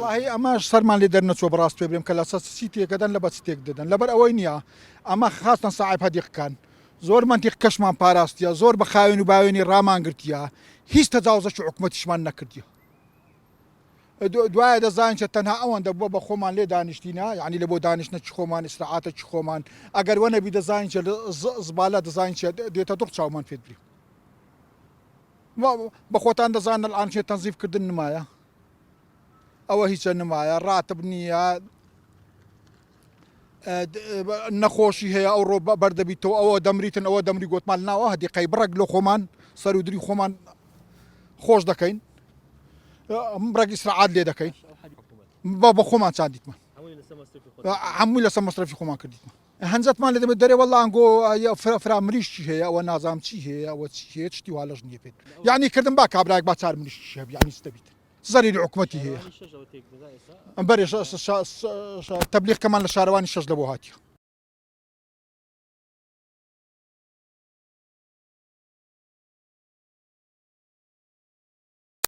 والله ئەمەش سەرمان لێ دەرنەچۆ بەڕاست پێ بڵێم کە لە چی تێکەدەن لە بەچ تێک دەدەن لەبەر ئەوەی نییە ئەمە خاستن ساحب هەدیقەکان زۆر منتیق کەشمان پاراستیە زۆر بە خاوێن و باوێنی ڕامانگرتیە هیچ تەجاوزەش حکوومەتیشمان نەکردیە دوایە دەزانین تەنها ئەوەندە بووە بە خۆمان لێ دانیشتینە یعنی لە بۆ دانیشتنەکی خۆمان ئیسراعاتێکی خۆمان ئەگەر وە نەبی دەزانین زبالە دەزانین دێتە دوڕ چاومان پێ بری بە خۆتان دەزانن ئەڵانچێت تەنزیفکردن نمایە ئەوە هیچە نمایە ڕاتب نییە نەخۆشی هەیە ئەو ڕۆ بەردەبییتەوە ئەوە دەمریتن ئەوە دەمری گوتمان ناوە هەدیقەی بڕێک لە خۆمان سەرودری خۆمان خۆش دەکەین ڕێک ئیسراعات لێ دەکەین بە خۆمان چاندیتمان هەمووی لەسەر مەصرفی خۆمان کردیتمان هەنجەتمان لێ دەمێت دەرێ وەڵڵا ئەنگۆ فرا مریشتی هەیە ئەوە نازام چی هەیە ئەوە چی هەیە شتی واڵەش نییە پێت یعنی کردم با کابراایك با چار مریشتی هەبی یعنی دەبیت زەریری حکوومەتی هەیە بەرێ تەبلیغ کەمان لە شارەوانی شەش لە بۆ هاتیە